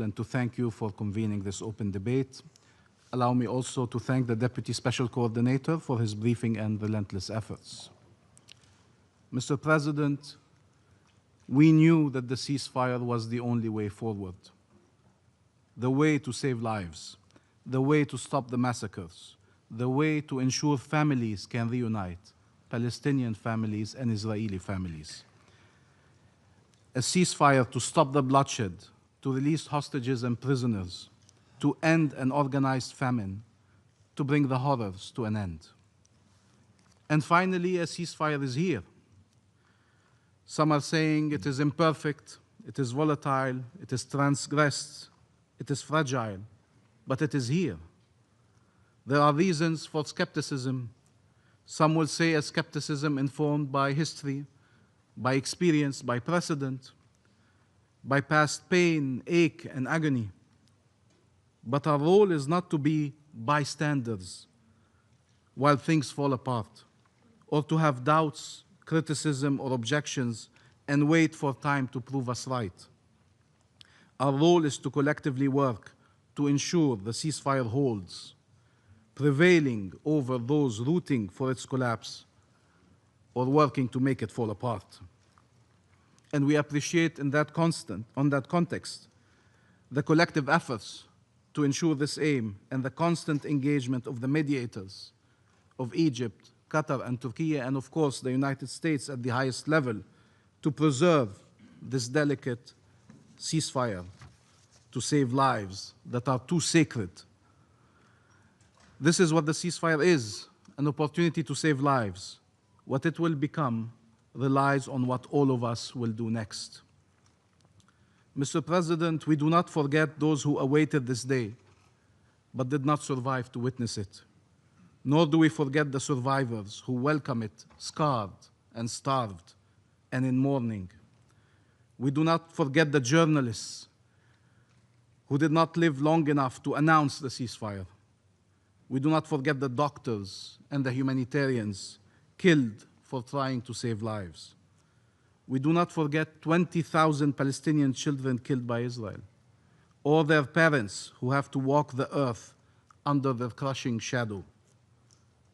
and to thank you for convening this open debate. Allow me also to thank the Deputy Special Coordinator for his briefing and relentless efforts. Mr. President, we knew that the ceasefire was the only way forward, the way to save lives, the way to stop the massacres, the way to ensure families can reunite, Palestinian families and Israeli families. A ceasefire to stop the bloodshed, to release hostages and prisoners, to end an organized famine, to bring the horrors to an end. And finally, a ceasefire is here. Some are saying it is imperfect, it is volatile, it is transgressed, it is fragile, but it is here. There are reasons for skepticism. Some will say a skepticism informed by history, by experience, by precedent, by past pain, ache, and agony. But our role is not to be bystanders while things fall apart, or to have doubts, criticism, or objections and wait for time to prove us right. Our role is to collectively work to ensure the ceasefire holds, prevailing over those rooting for its collapse or working to make it fall apart. And we appreciate on that context, the collective efforts to ensure this aim and the constant engagement of the mediators of Egypt, Qatar, and Turkey, and of course the United States at the highest level, to preserve this delicate ceasefire, to save lives that are too sacred. This is what the ceasefire is, an opportunity to save lives. What it will become relies on what all of us will do next. Mr. President, we do not forget those who awaited this day, but did not survive to witness it. Nor do we forget the survivors who welcome it scarred and starved and in mourning. We do not forget the journalists who did not live long enough to announce the ceasefire. We do not forget the doctors and the humanitarians killed for trying to save lives. We do not forget 20,000 Palestinian children killed by Israel, or their parents who have to walk the earth under their crushing shadow.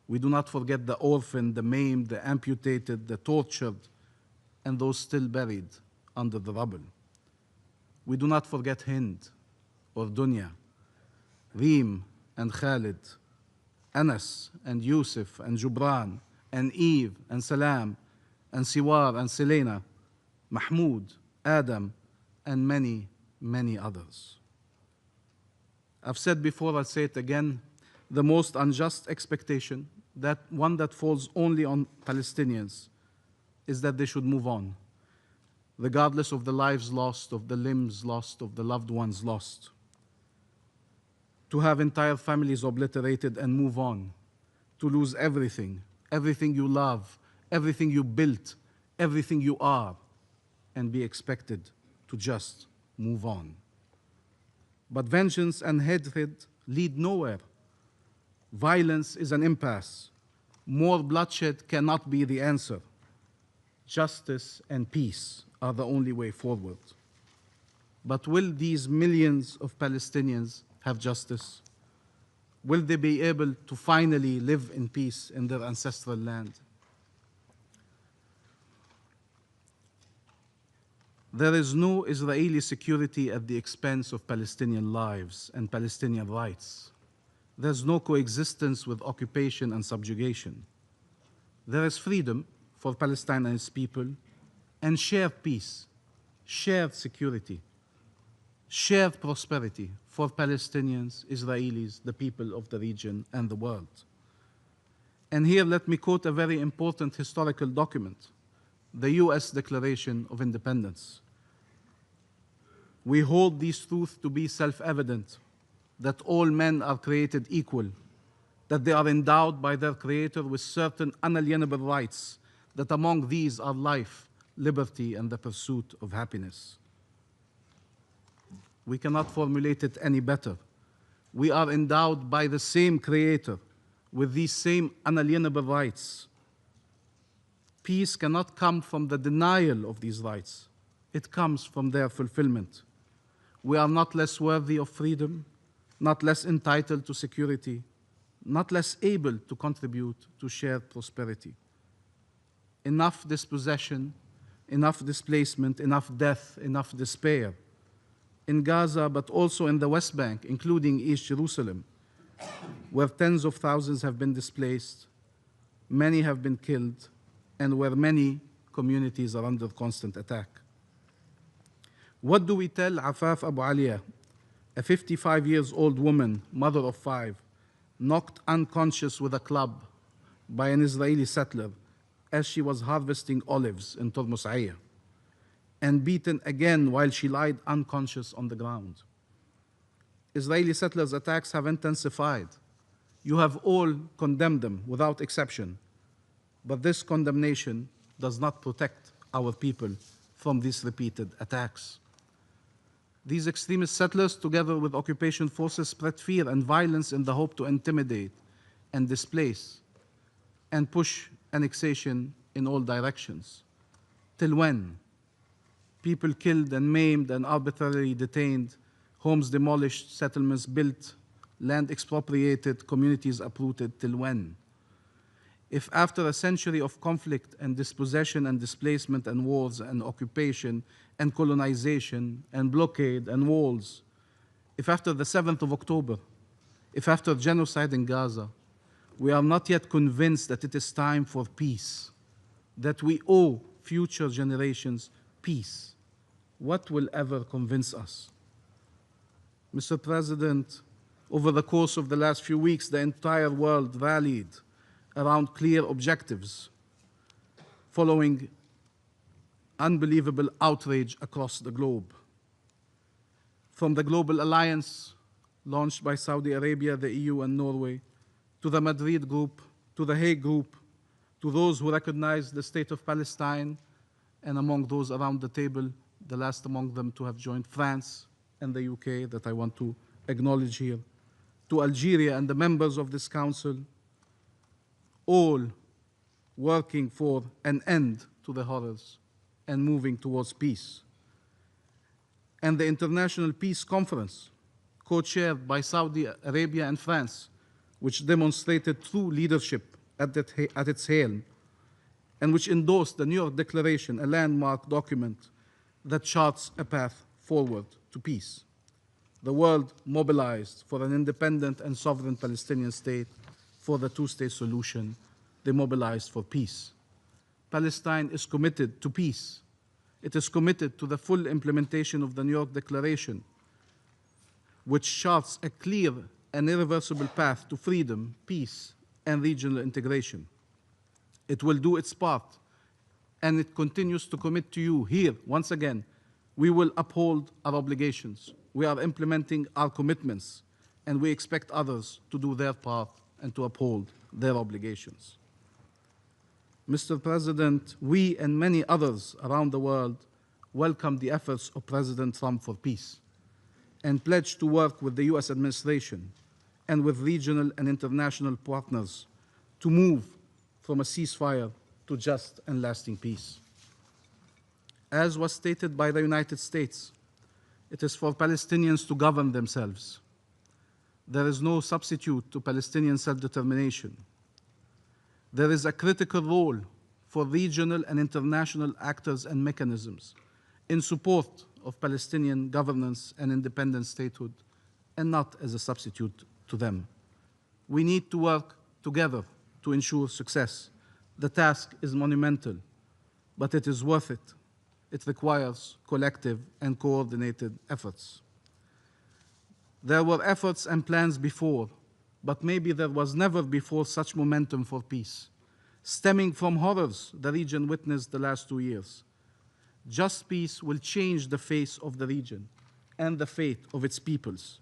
We do not forget the orphaned, the maimed, the amputated, the tortured, and those still buried under the rubble. We do not forget Hind or Dunya, Reem and Khalid, Anas and Yusuf and Jubran, and Eve and Salam, and Siwar and Selena, Mahmoud, Adam, and many, many others. I've said before, I'll say it again, the most unjust expectation, that one that falls only on Palestinians, is that they should move on, regardless of the lives lost, of the limbs lost, of the loved ones lost. To have entire families obliterated and move on, to lose everything, everything you love, everything you built, everything you are, and be expected to just move on. But vengeance and hatred lead nowhere. Violence is an impasse. More bloodshed cannot be the answer. Justice and peace are the only way forward. But will these millions of Palestinians have justice? Will they be able to finally live in peace in their ancestral land? There is no Israeli security at the expense of Palestinian lives and Palestinian rights. There's no coexistence with occupation and subjugation. There is freedom for Palestine and its people, and shared peace, shared security, shared prosperity for Palestinians, Israelis, the people of the region, and the world. And here let me quote a very important historical document, the US Declaration of Independence. We hold these truths to be self-evident, that all men are created equal, that they are endowed by their Creator with certain unalienable rights, that among these are life, liberty, and the pursuit of happiness. We cannot formulate it any better. We are endowed by the same Creator with these same unalienable rights. Peace cannot come from the denial of these rights. It comes from their fulfillment. We are not less worthy of freedom, not less entitled to security, not less able to contribute to shared prosperity. Enough dispossession, enough displacement, enough death, enough despair in Gaza, but also in the West Bank, including East Jerusalem, where tens of thousands have been displaced, many have been killed, and where many communities are under constant attack. What do we tell Afaf Abu Aliya, a 55-year-old woman, mother of 5, knocked unconscious with a club by an Israeli settler as she was harvesting olives in Tormos Aya, and beaten again while she lied unconscious on the ground? Israeli settlers' attacks have intensified. You have all condemned them without exception, but this condemnation does not protect our people from these repeated attacks. These extremist settlers, together with occupation forces, spread fear and violence in the hope to intimidate and displace and push annexation in all directions. Till when? People killed and maimed and arbitrarily detained, homes demolished, settlements built, land expropriated, communities uprooted. Till when? If after a century of conflict and dispossession and displacement and wars and occupation and colonization and blockade and walls, if after the 7th of October, if after genocide in Gaza, we are not yet convinced that it is time for peace, that we owe future generations peace, what will ever convince us? Mr. President, over the course of the last few weeks, the entire world rallied around clear objectives following unbelievable outrage across the globe. From the Global Alliance launched by Saudi Arabia, the EU, and Norway, to the Madrid Group, to the Hague Group, to those who recognize the state of Palestine, and among those around the table, the last among them to have joined, France and the UK, that I want to acknowledge here, to Algeria and the members of this council, all working for an end to the horrors and moving towards peace. And the International Peace Conference, co-chaired by Saudi Arabia and France, which demonstrated true leadership at its helm, and which endorsed the New York Declaration, a landmark document that charts a path forward to peace. The world mobilized for an independent and sovereign Palestinian state, for the two-state solution. They mobilized for peace. Palestine is committed to peace. It is committed to the full implementation of the New York Declaration, which charts a clear and irreversible path to freedom, peace, and regional integration. It will do its part, and it continues to commit to you here, once again, we will uphold our obligations. We are implementing our commitments, and we expect others to do their part and to uphold their obligations. Mr. President, we and many others around the world welcome the efforts of President Trump for peace and pledge to work with the US administration and with regional and international partners to move from a ceasefire to just and lasting peace. As was stated by the United States, it is for Palestinians to govern themselves. There is no substitute to Palestinian self-determination. There is a critical role for regional and international actors and mechanisms in support of Palestinian governance and independent statehood, and not as a substitute to them. We need to work together to ensure success. The task is monumental, but it is worth it. It requires collective and coordinated efforts. There were efforts and plans before, but maybe there was never before such momentum for peace, stemming from horrors the region witnessed the last 2 years. Just peace will change the face of the region and the fate of its peoples.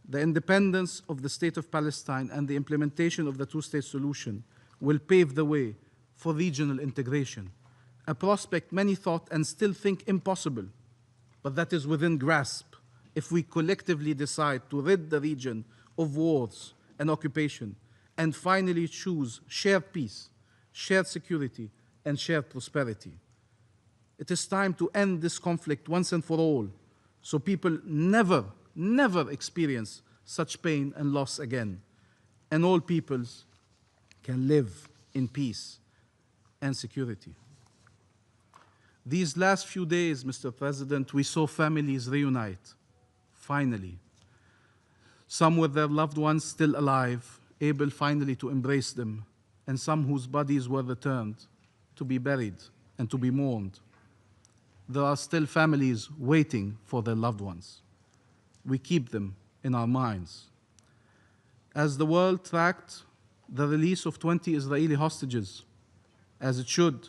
The independence of the State of Palestine and the implementation of the two-state solution will pave the way for regional integration, a prospect many thought and still think impossible, but that is within grasp if we collectively decide to rid the region of wars and occupation and finally choose shared peace, shared security, and shared prosperity. It is time to end this conflict once and for all, so people never, never experience such pain and loss again, and all peoples can live in peace and security. These last few days, Mr. President, we saw families reunite, finally. Some with their loved ones still alive, able finally to embrace them, and some whose bodies were returned to be buried and to be mourned. There are still families waiting for their loved ones. We keep them in our minds. As the world tracked the release of 20 Israeli hostages, as it should,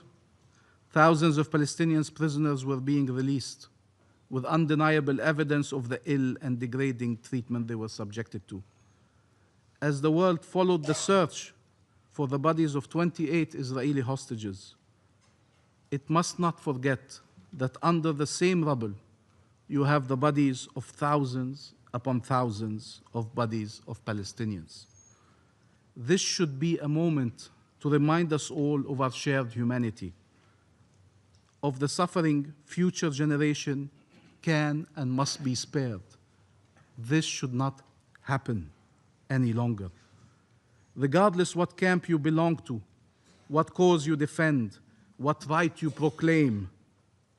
thousands of Palestinian prisoners were being released with undeniable evidence of the ill and degrading treatment they were subjected to. As the world followed the search for the bodies of 28 Israeli hostages, it must not forget that under the same rubble, you have the bodies of thousands upon thousands of bodies of Palestinians. This should be a moment to remind us all of our shared humanity, of the suffering future generation can and must be spared. This should not happen any longer. Regardless what camp you belong to, what cause you defend, what right you proclaim,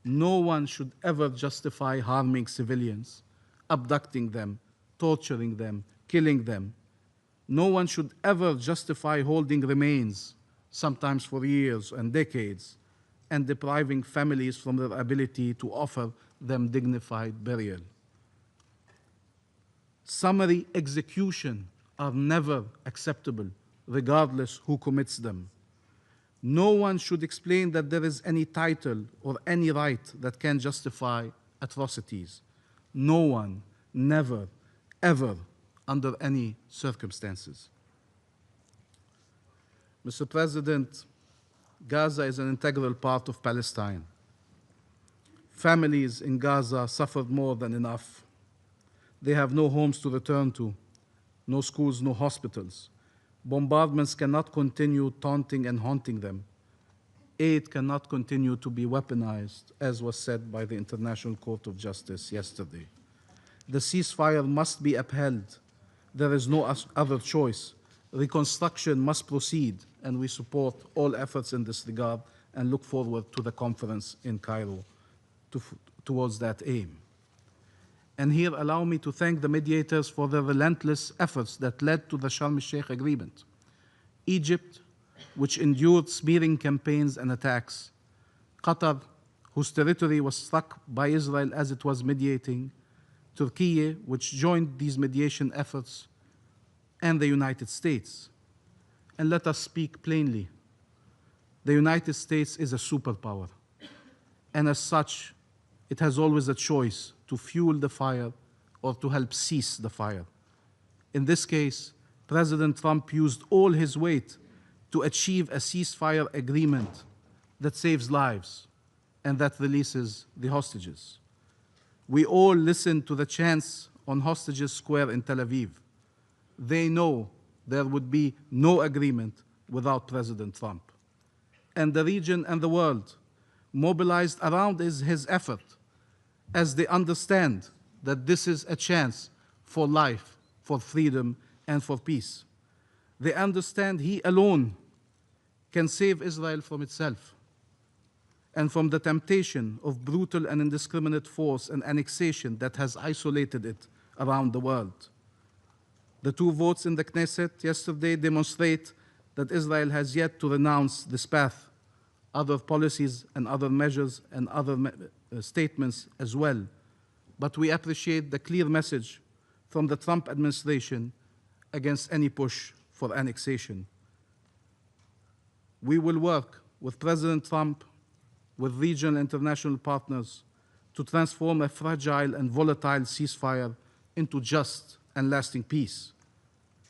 no one should ever justify harming civilians, abducting them, torturing them, killing them. No one should ever justify holding remains, sometimes for years and decades, and depriving families from their ability to offer them dignified burial. Summary execution are never acceptable, regardless who commits them. No one should explain that there is any title or any right that can justify atrocities. No one, never, ever, under any circumstances. Mr. President, Gaza is an integral part of Palestine. Families in Gaza suffered more than enough. They have no homes to return to, no schools, no hospitals. Bombardments cannot continue taunting and haunting them. Aid cannot continue to be weaponized, as was said by the International Court of Justice yesterday. The ceasefire must be upheld. There is no other choice. Reconstruction must proceed, and we support all efforts in this regard and look forward to the conference in Cairo towards that aim. And here, allow me to thank the mediators for their relentless efforts that led to the Sharm el-Sheikh agreement. Egypt, which endured smearing campaigns and attacks. Qatar, whose territory was struck by Israel as it was mediating. Turkey, which joined these mediation efforts. And the United States. And let us speak plainly. The United States is a superpower. And as such, it has always a choice to fuel the fire or to help cease the fire. In this case, President Trump used all his weight to achieve a ceasefire agreement that saves lives and that releases the hostages. We all listened to the chants on Hostages Square in Tel Aviv. They know there would be no agreement without President Trump. And the region and the world mobilized around his effort as they understand that this is a chance for life, for freedom, and for peace. They understand he alone can save Israel from itself and from the temptation of brutal and indiscriminate force and annexation that has isolated it around the world. The 2 votes in the Knesset yesterday demonstrate that Israel has yet to renounce this path. Other policies and other measures and other statements as well. But we appreciate the clear message from the Trump administration against any push for annexation. We will work with President Trump, with regional and international partners, to transform a fragile and volatile ceasefire into just and lasting peace,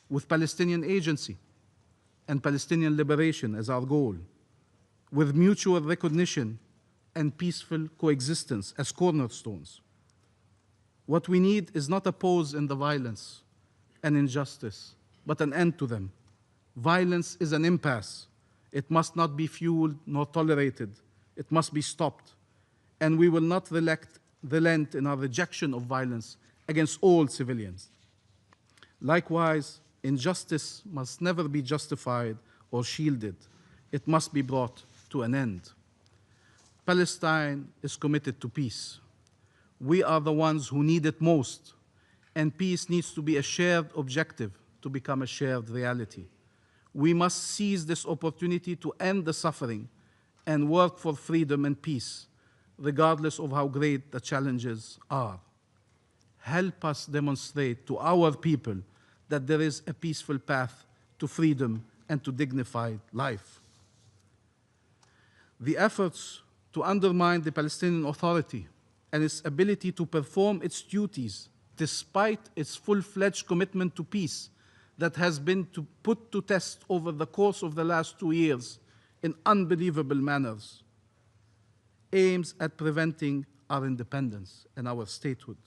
with Palestinian agency and Palestinian liberation as our goal, with mutual recognition and peaceful coexistence as cornerstones. What we need is not a pause in the violence and injustice, but an end to them. Violence is an impasse. It must not be fueled nor tolerated. It must be stopped. And we will not relent in our rejection of violence against all civilians. Likewise, injustice must never be justified or shielded. It must be brought to an end. Palestine is committed to peace. We are the ones who need it most, and peace needs to be a shared objective to become a shared reality. We must seize this opportunity to end the suffering and work for freedom and peace, regardless of how great the challenges are. Help us demonstrate to our people that there is a peaceful path to freedom and to dignified life. The efforts to undermine the Palestinian Authority and its ability to perform its duties despite its full-fledged commitment to peace that has been put to test over the course of the last 2 years in unbelievable manners, aims at preventing our independence and our statehood.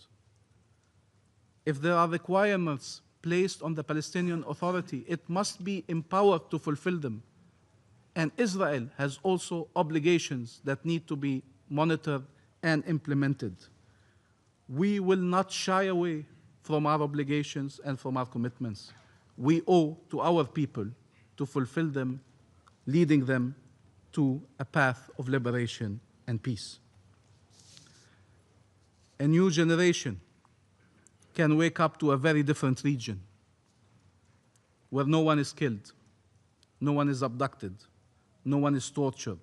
If there are requirements placed on the Palestinian Authority, it must be empowered to fulfill them. And Israel has also obligations that need to be monitored and implemented. We will not shy away from our obligations and from our commitments. We owe to our people to fulfill them, leading them to a path of liberation and peace. A new generation can wake up to a very different region where no one is killed, no one is abducted, no one is tortured,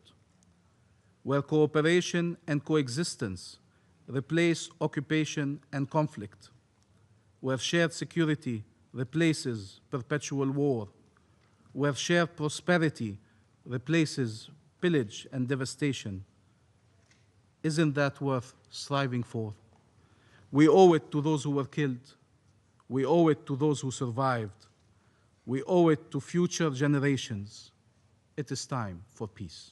where cooperation and coexistence replace occupation and conflict, where shared security replaces perpetual war, where shared prosperity replaces pillage and devastation. Isn't that worth striving for? We owe it to those who were killed. We owe it to those who survived. We owe it to future generations. It is time for peace.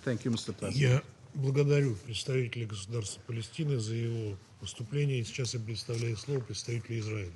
Thank you, Mr. President. Я благодарю представителя государства Палестины за его выступление. И сейчас я предоставляю слово представителю Израиля.